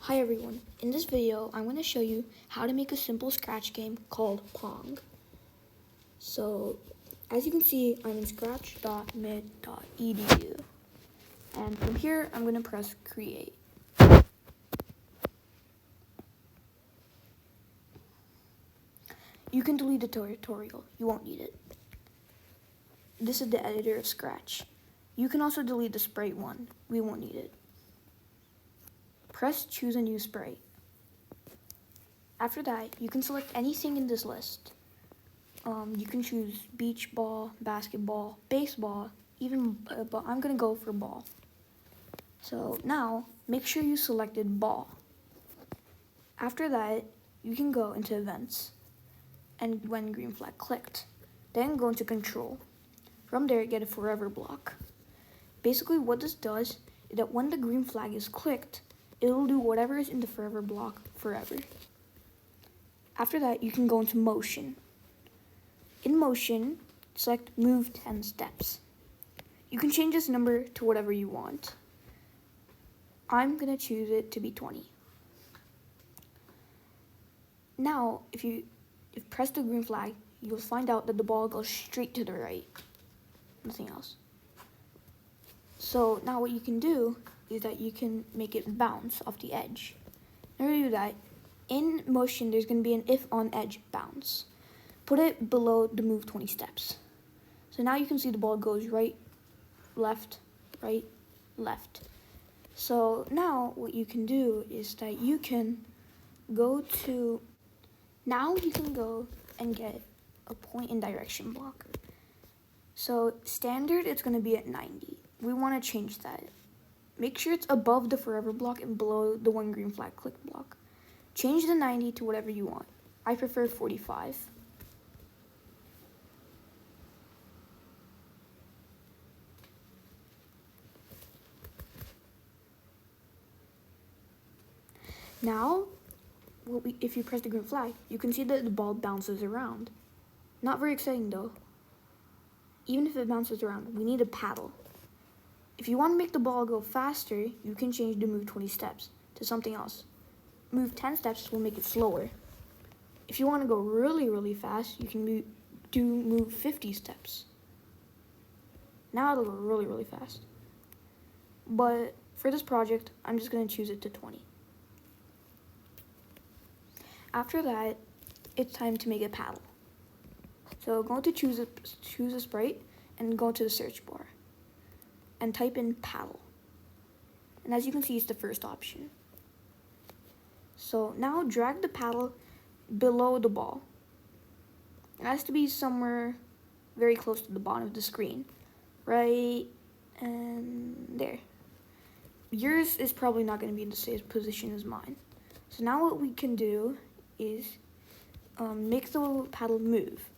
Hi everyone, in this video I'm going to show you how to make a simple scratch game called Pong. So as you can see, I'm in scratch.mid.edu, and from here I'm going to press create. You can delete the tutorial, you won't need it. This is the editor of Scratch. You can also delete the sprite one, we won't need it. Press choose a new sprite. After that, you can select anything in this list. You can choose beach ball, basketball, baseball, even, but I'm gonna go for ball. So now, make sure you selected ball. After that, you can go into events, and when green flag clicked, then go into control. From there, get a forever block. Basically, what this does is that when the green flag is clicked, it'll do whatever is in the forever block forever. After that, you can go into motion. In motion, select move 10 steps. You can change this number to whatever you want. I'm gonna choose it to be 20. Now, if you press the green flag, you'll find out that the ball goes straight to the right. Nothing else. So now what you can do is that you can make it bounce off the edge. In order to do that, in motion, there's going to be an if on edge bounce. Put it below the move 20 steps. So now you can see the ball goes right, left, right, left. So now what you can do is that you can go and get a point and direction block. So standard, it's going to be at 90. We want to change that. Make sure it's above the forever block and below the one green flag click block. Change the 90 to whatever you want. I prefer 45. Now, if you press the green flag, you can see that the ball bounces around. Not very exciting though. Even if it bounces around, we need a paddle. If you want to make the ball go faster, you can change the move 20 steps to something else. Move 10 steps will make it slower. If you want to go really, really fast, you can move 50 steps. Now it'll go really, really fast. But for this project, I'm just going to choose it to 20. After that, it's time to make a paddle. So go to choose a sprite and go to the search bar and type in paddle. And as you can see, it's the first option. So now drag the paddle below the ball. It has to be somewhere very close to the bottom of the screen. Right, and there. Yours is probably not going to be in the same position as mine. So now what we can do is make the paddle move.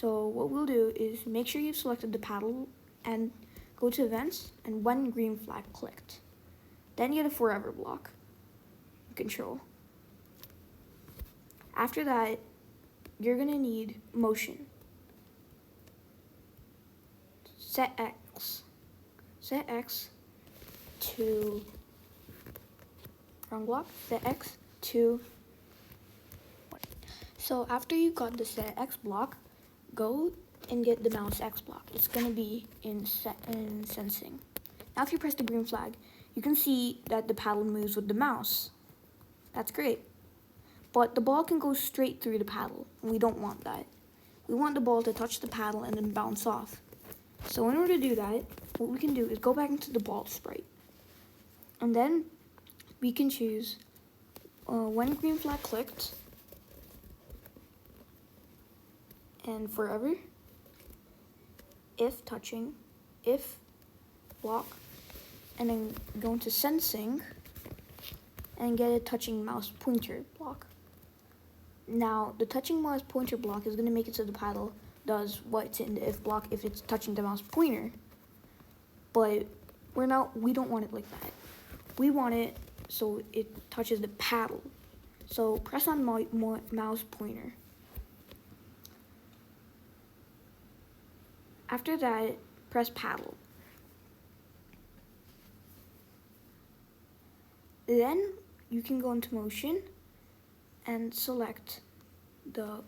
So what we'll do is make sure you've selected the paddle and go to events and when green flag clicked. Then get a forever block. Control. After that, you're gonna need motion. Set X to wrong block. Set X to 1. So after you got the set X block, go and get the mouse X block. It's gonna be in sensing. Now if you press the green flag, you can see that the paddle moves with the mouse. That's great. But the ball can go straight through the paddle, and we don't want that. We want the ball to touch the paddle and then bounce off. So in order to do that, what we can do is go back into the ball sprite. And then we can choose when green flag clicked, and forever, if touching, if block, and then go into sensing and get a touching mouse pointer block. Now, the touching mouse pointer block is going to make it so the paddle does what's in the if block if it's touching the mouse pointer. But we don't want it like that. We want it so it touches the paddle. So press on mouse pointer. After that, press paddle. Then you can go into motion and select the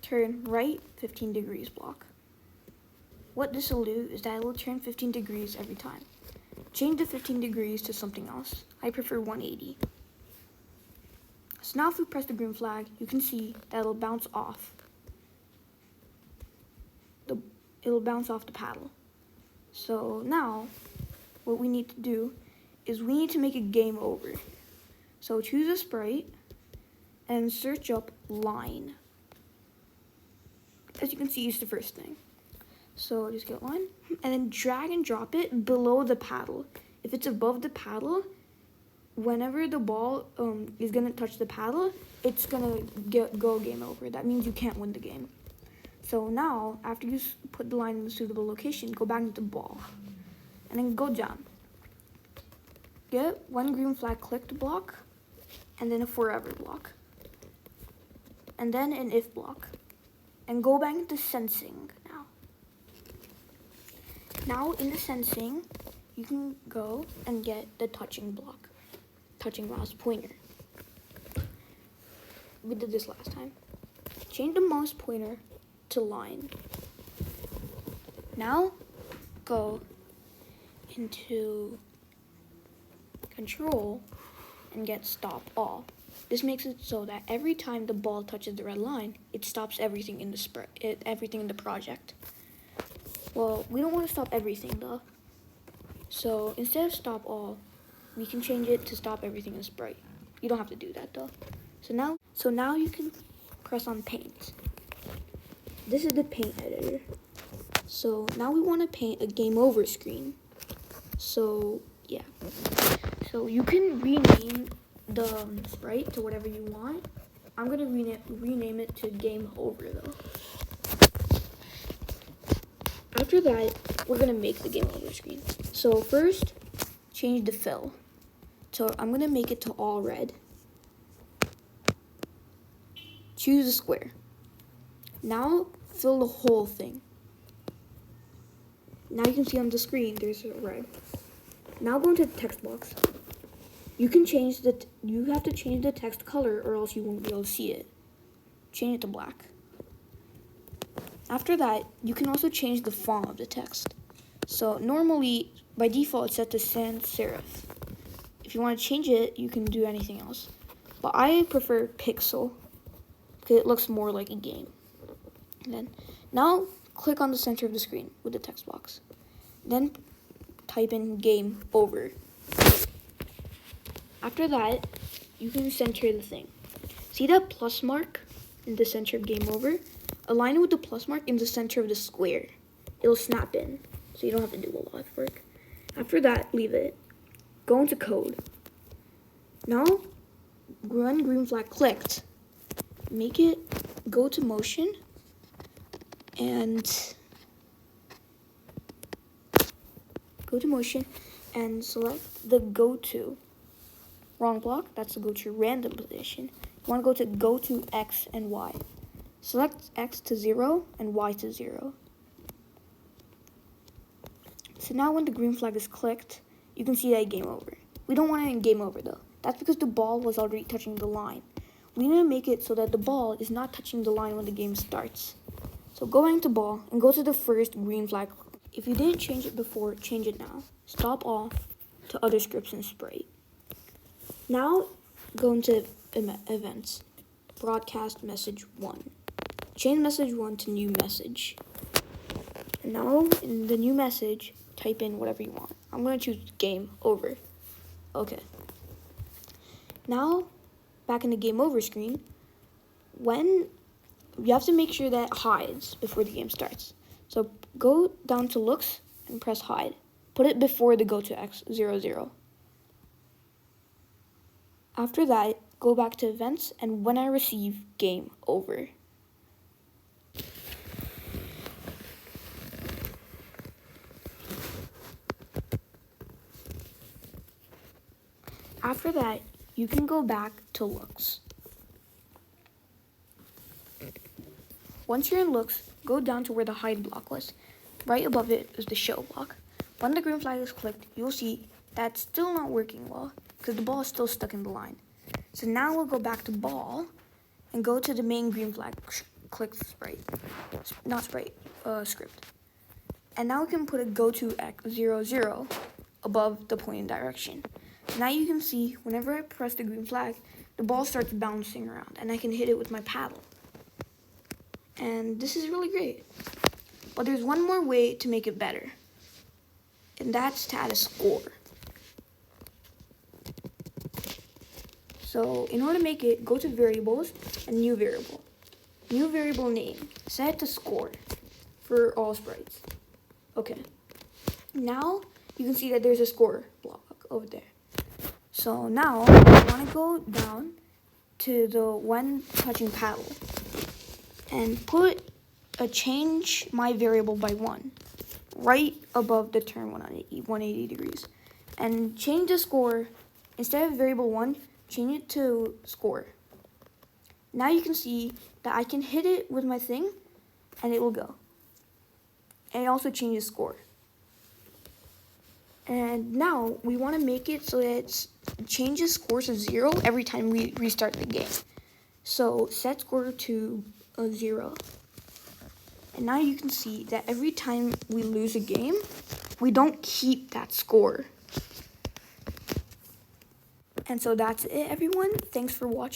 turn right 15 degrees block. What this will do is that it will turn 15 degrees every time. Change the 15 degrees to something else. I prefer 180. So now if we press the green flag, you can see that it'll bounce off. It'll bounce off the paddle. So now, what we need to do is we need to make a game over. So choose a sprite and search up line. As you can see, it's the first thing. So just get one, and then drag and drop it below the paddle. If it's above the paddle, whenever the ball is gonna touch the paddle, it's gonna go game over. That means you can't win the game. So now, after you put the line in the suitable location, go back into the ball, and then go down. Get one green flag clicked block, and then a forever block, and then an if block, and go back into sensing now. Now in the sensing, you can go and get the touching block, touching mouse pointer. We did this last time. Change the mouse pointer to line. Now go into control and get stop all. This makes it so that every time the ball touches the red line, it stops everything in the everything in the project. Well, we don't want to stop everything though. So instead of stop all, we can change it to stop everything in sprite. You don't have to do that though. So now you can press on paint. This is the paint editor. So now we want to paint a game over screen. So yeah. So you can rename the sprite to whatever you want. I'm gonna rename it to game over though. After that, we're gonna make the game over screen. So first, change the fill. So I'm gonna make it to all red. Choose a square. Now fill the whole thing. Now you can see on the screen there's a red. Now go into the text box. You can change you have to change the text color or else you won't be able to see it. Change it to black. After that, you can also change the font of the text. So normally, by default, it's set to sans serif. If you want to change it, you can do anything else. But I prefer pixel because it looks more like a game. And then now click on the center of the screen with the text box. Then type in game over. After that, you can center the thing. See that plus mark in the center of game over? Align it with the plus mark in the center of the square. It'll snap in, so you don't have to do a lot of work. After that, leave it. Go into code. Now, run green flag clicked. Make it go to motion and select the go to. Wrong block, that's the go to random position. You want to go to go to X and Y. Select X to 0 and Y to 0. So now when the green flag is clicked, you can see that game over. We don't want it in game over though. That's because the ball was already touching the line. We need to make it so that the ball is not touching the line when the game starts. So go back to ball and go to the first green flag. If you didn't change it before, change it now. Stop all to other scripts and sprite. Now go into events. Broadcast message 1. Change message 1 to new message. And now in the new message, type in whatever you want. I'm going to choose game over. Okay. Now, back in the game over screen, when you have to make sure that hides before the game starts. So go down to looks and press hide. Put it before the go to X00. After that, go back to events and when I receive game over. After that, you can go back to looks. Once you're in looks, go down to where the hide block was. Right above it is the show block. When the green flag is clicked, you'll see that's still not working well because the ball is still stuck in the line. So now we'll go back to ball and go to the main green flag. Click sprite, not sprite, script. And now we can put a go to x00 above the pointing direction. Now you can see whenever I press the green flag, the ball starts bouncing around and I can hit it with my paddle. And this is really great. But there's one more way to make it better, and that's to add a score. So in order to make it, go to variables and new variable. New variable name, set it to score for all sprites. Okay. Now you can see that there's a score block over there. So now I want to go down to the when touching paddle and put a change my variable by 1 right above the turn 180 degrees. And change the score, instead of variable 1, change it to score. Now you can see that I can hit it with my thing and it will go. And it also changes score. And now we want to make it so that it changes score to 0 every time we restart the game. So set score to 0. And now you can see that every time we lose a game, we don't keep that score. And so that's it, everyone. Thanks for watching.